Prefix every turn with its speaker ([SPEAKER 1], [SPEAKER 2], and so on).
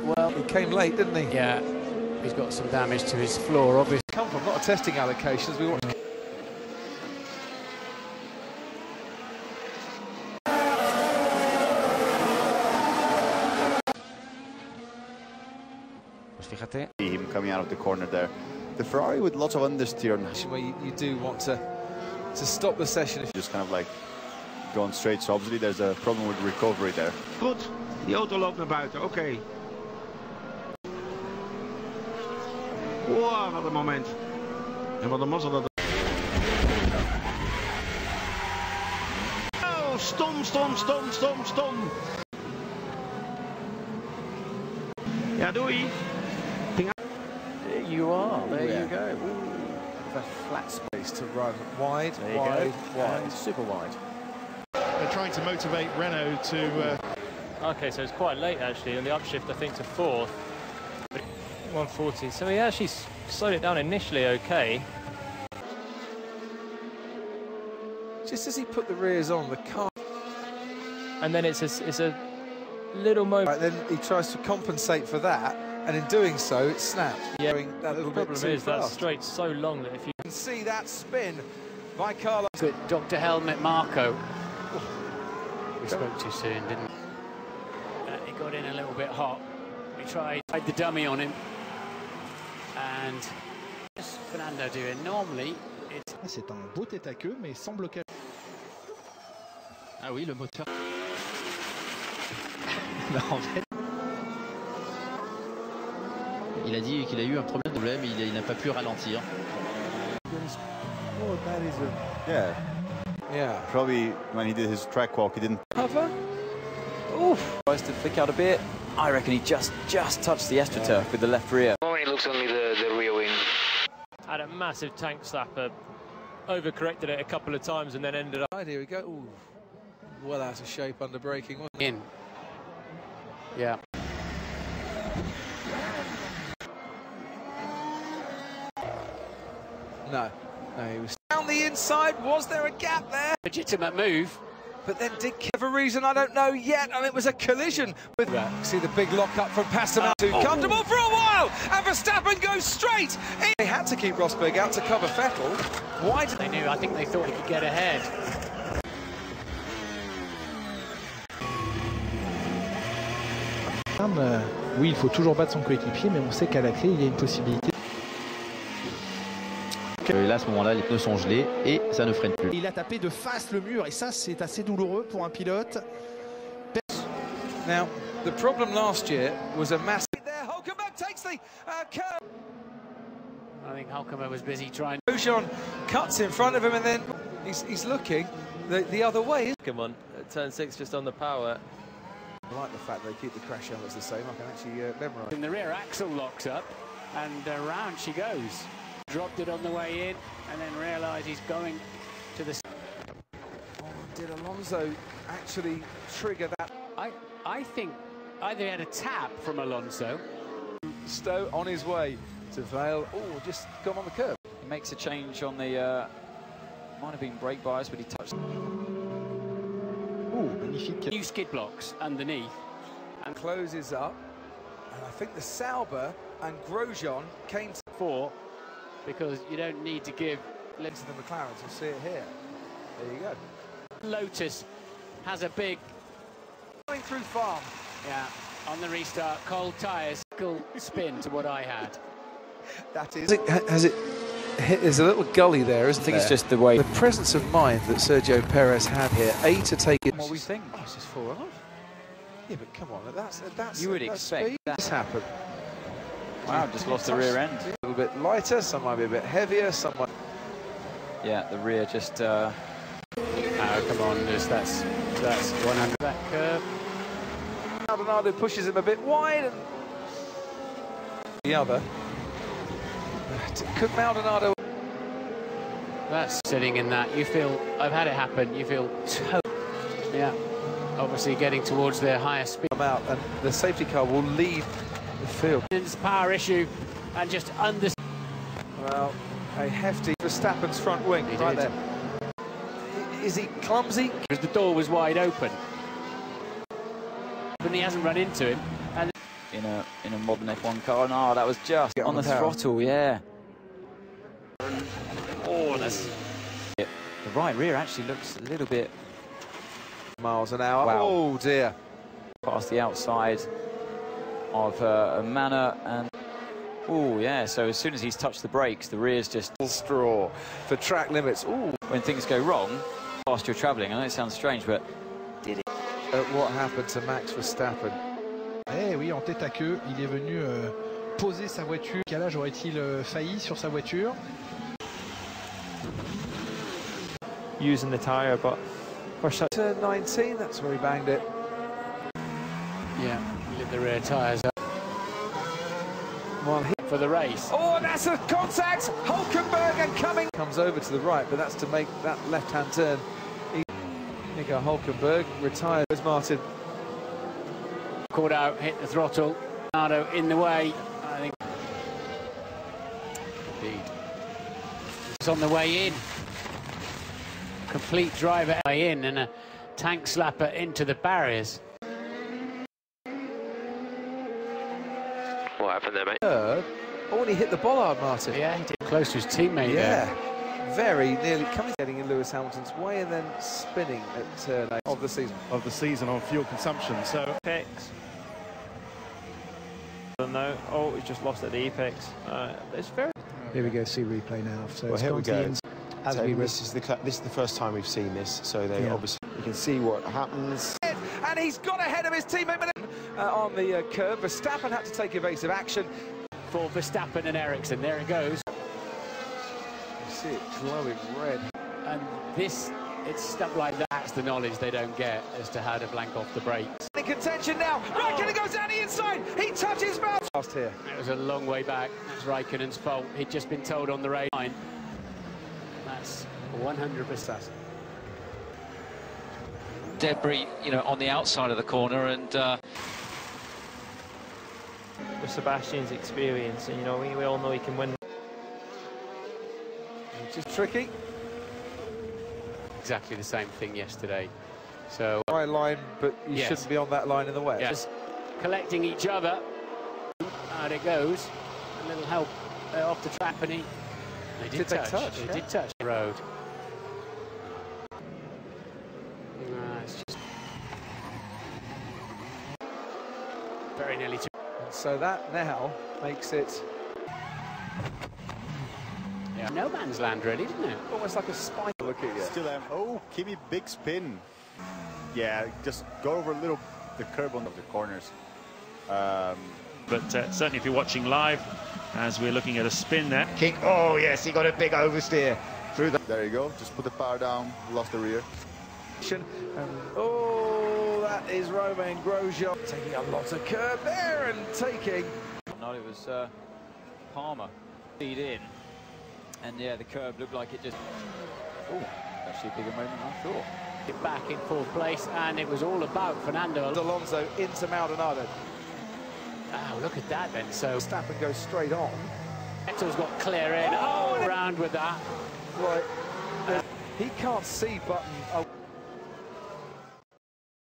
[SPEAKER 1] Well, he came late, didn't he?
[SPEAKER 2] Yeah, he's got some damage to his floor, obviously.
[SPEAKER 1] Come from not a testing allocations. We want.
[SPEAKER 3] Fíjate. Him coming out of the corner there. The Ferrari with lots of understeer.
[SPEAKER 1] Where you do want to stop the session.
[SPEAKER 3] Just kind of like going straight. So obviously there's a problem with recovery there.
[SPEAKER 4] Goed, die auto loopt naar buiten. Oké. Wow, wat een moment. En wat een mazzel dat. Oh, stom. Ja, doei.
[SPEAKER 2] There you are, there you go.
[SPEAKER 1] A flat space to run wide, wide,
[SPEAKER 2] super wide.
[SPEAKER 5] They're trying to motivate Renault to...
[SPEAKER 6] Okay, so it's quite late actually, and the upshift I think to 4th. 140, so he actually slowed it down initially okay.
[SPEAKER 1] Just as he put the rears on, the car...
[SPEAKER 6] And then it's a little moment...
[SPEAKER 1] Right, then he tries to compensate for that, and in doing so, it snaps.
[SPEAKER 6] Yeah,
[SPEAKER 1] that little
[SPEAKER 6] the problem is that straight's so long that if you
[SPEAKER 1] can see that spin by Carlos...
[SPEAKER 2] Good, Dr. Helmet Marco. We spoke too soon, didn't we? He got in a little bit hot. We tried the dummy on him. And what's Fernando doing? Normally, it's...
[SPEAKER 5] C'est un beau tête à queue, mais sans blocage.
[SPEAKER 7] Ah oui, le moteur. En fait, il a dit qu'il a eu un problème, il n'a pas pu ralentir.
[SPEAKER 3] Oh, that is a... Yeah. Probably when he did his track walk, he didn't
[SPEAKER 8] cover. Oof. Tries to flick out a bit. I reckon he just touched the AstroTurf with the left rear.
[SPEAKER 6] It looks only the rear wing. Had a massive tank slapper, overcorrected it a couple of times and then ended up...
[SPEAKER 1] Here we go. Ooh. Well out of shape under braking.
[SPEAKER 2] In. Yeah.
[SPEAKER 1] No, he was down the inside. Was there a gap there?
[SPEAKER 2] Legitimate move.
[SPEAKER 1] But then did for a reason I don't know yet, and it was a collision with... See the big lock-up from Pastor too comfortable for a while, and Verstappen goes straight in. They had to keep Rosberg out to cover Vettel. Why did
[SPEAKER 2] they knew? I think they thought he could get ahead.
[SPEAKER 5] Oui, il faut toujours battre son coéquipier, mais on sait qu'à la clé, il y a une possibilité.
[SPEAKER 7] Et là, à ce moment-là, les pneus sont gelés et ça ne freine plus.
[SPEAKER 5] Il a tapé de face le mur, et ça, c'est assez douloureux pour un pilote.
[SPEAKER 1] Now, the problem last year was a massive... There, Hulkenberg takes the curve.
[SPEAKER 2] I think Hulkenberg was busy trying...
[SPEAKER 1] Grosjean cuts in front of him, and then he's looking the other way.
[SPEAKER 6] Come on, turn 6 just on the power.
[SPEAKER 1] I like the fact they keep the crash helmets the same. I can actually memorise.
[SPEAKER 2] And the rear axle locks up, and round she goes. Dropped it on the way in, and then realised he's going to the...
[SPEAKER 1] Oh, did Alonso actually trigger that?
[SPEAKER 2] I think either he had a tap from Alonso.
[SPEAKER 1] Stowe on his way to Vale. Oh, just gone on the curb.
[SPEAKER 8] He makes a change on the... might have been brake bias, but he touched...
[SPEAKER 5] Oh, magnifique.
[SPEAKER 2] New skid blocks underneath.
[SPEAKER 1] And closes up. And I think the Sauber and Grosjean came to...
[SPEAKER 2] 4, because you don't need to give...
[SPEAKER 1] To the McLarens, you'll see it here. There you go.
[SPEAKER 2] Lotus has a big...
[SPEAKER 1] Going through farm.
[SPEAKER 2] Yeah, on the restart, cold tyres, cool spin to what I had.
[SPEAKER 1] That is... Has it hit? There's a little gully there, isn't there?
[SPEAKER 8] I think it's just the way...
[SPEAKER 1] The presence of mind that Sergio Perez had here, to take it...
[SPEAKER 8] What we think?
[SPEAKER 1] Oh, it's just 4 off. Yeah, but come on, that's
[SPEAKER 8] you would expect
[SPEAKER 1] that to happen.
[SPEAKER 8] Wow, just lost the rear end.
[SPEAKER 1] A little bit lighter, some might be a bit heavier, some might...
[SPEAKER 8] Yeah, the rear just...
[SPEAKER 2] Oh, come on, that's 100 that curve.
[SPEAKER 1] Maldonado pushes him a bit wide, and the other. Could Maldonado...
[SPEAKER 2] That's sitting in that. You feel... I've had it happen. You feel... Yeah. Obviously getting towards their higher speed.
[SPEAKER 1] Out, and the safety car will leave the field.
[SPEAKER 2] It's a power issue, and just under...
[SPEAKER 1] Well, a hefty Verstappen's front wing right there. Is he clumsy?
[SPEAKER 2] Because the door was wide open. But he hasn't run into him. And
[SPEAKER 8] in a modern F1 car. No, that was just on the throttle, yeah. Oh, that's... The right rear actually looks a little bit...
[SPEAKER 1] miles an hour.
[SPEAKER 8] Wow.
[SPEAKER 1] Oh, dear.
[SPEAKER 8] Past the outside of Manor and... Oh, yeah, so as soon as he's touched the brakes, the rear's just...
[SPEAKER 1] Straw for track limits. Ooh.
[SPEAKER 8] When things go wrong, whilst you're travelling, I know it sounds strange, but did it...
[SPEAKER 1] What happened to Max Verstappen?
[SPEAKER 5] Eh oui, en tête à queue, il est venu poser sa voiture. Quel âge aurait-il failli sur sa voiture?
[SPEAKER 6] Using the tyre, but for such...
[SPEAKER 1] Turn 19, that's where he banged it.
[SPEAKER 2] yeah, lit the rear tyres up.
[SPEAKER 1] Well,
[SPEAKER 2] For the race.
[SPEAKER 1] oh, and that's a contact! Hulkenberg and coming. Comes over to the right, but that's to make that left-hand turn. Nico Hulkenberg retired as Martin.
[SPEAKER 2] Caught out, hit the throttle. Nardo in the way, I think. Indeed. It's on the way in. Complete driver way in and a tank slapper into the barriers.
[SPEAKER 6] What happened there, mate?
[SPEAKER 1] Oh, and he hit the bollard, Martin.
[SPEAKER 2] Yeah, he did close to his teammate
[SPEAKER 1] Yeah.
[SPEAKER 2] there.
[SPEAKER 1] Very nearly coming, getting in Lewis Hamilton's way and then spinning at turn 8 of the season.
[SPEAKER 9] On fuel consumption. So
[SPEAKER 6] Apex. No, oh, he's just lost at the apex. It's very...
[SPEAKER 5] Here we go, see replay now. So
[SPEAKER 9] well,
[SPEAKER 5] it's
[SPEAKER 9] here we go.
[SPEAKER 5] As
[SPEAKER 9] So
[SPEAKER 5] we
[SPEAKER 9] this is the first time we've seen this. So they obviously you can see what happens.
[SPEAKER 1] And he's got ahead of his teammate on the curve. Verstappen had to take evasive action.
[SPEAKER 2] For Verstappen and Ericsson, there it goes.
[SPEAKER 1] You see it glowing red.
[SPEAKER 2] And this, it's stuff like that. That's the knowledge they don't get as to how to blank off the brakes.
[SPEAKER 1] In contention now. Raikkonen goes down the inside. He touches mouth. Last here.
[SPEAKER 2] It was a long way back. That's Raikkonen's fault. He'd just been told on the rail line. That's 100%.
[SPEAKER 10] Debris, you know, on the outside of the corner, and
[SPEAKER 6] With Sebastian's experience, and you know, we all know he can win.
[SPEAKER 1] Which is tricky.
[SPEAKER 2] Exactly the same thing yesterday. So
[SPEAKER 1] Right line, but you
[SPEAKER 2] Yes.
[SPEAKER 1] shouldn't be on that line in the wet.
[SPEAKER 2] yes, collecting each other. Out it goes. A little help off the track, and they did touch. They
[SPEAKER 1] yeah.
[SPEAKER 2] did touch the road. It's just very nearly.
[SPEAKER 1] So that now makes it
[SPEAKER 2] No man's land, really, isn't it?
[SPEAKER 1] almost like a spike.
[SPEAKER 3] Look at you. Still oh, Kimi, big spin. Yeah, just go over a little the curb on the corners.
[SPEAKER 11] But certainly if you're watching live, as we're looking at a spin there.
[SPEAKER 4] King, oh yes, he got a big oversteer through the...
[SPEAKER 3] There you go. Just put the power down. Lost the rear.
[SPEAKER 1] Oh, that is Romain Grosjean taking a lot of curb there and taking.
[SPEAKER 8] No, it was Palmer lead in, and yeah, the curb looked like it just. Oh, actually a bigger moment than I thought.
[SPEAKER 2] Get back in fourth place, and it was all about Fernando
[SPEAKER 1] Alonso into Maldonado.
[SPEAKER 2] Oh, look at that then. So
[SPEAKER 1] Verstappen goes straight on.
[SPEAKER 2] Vettel's got clear in. Oh, around with that.
[SPEAKER 1] Right. He can't see Button. Oh.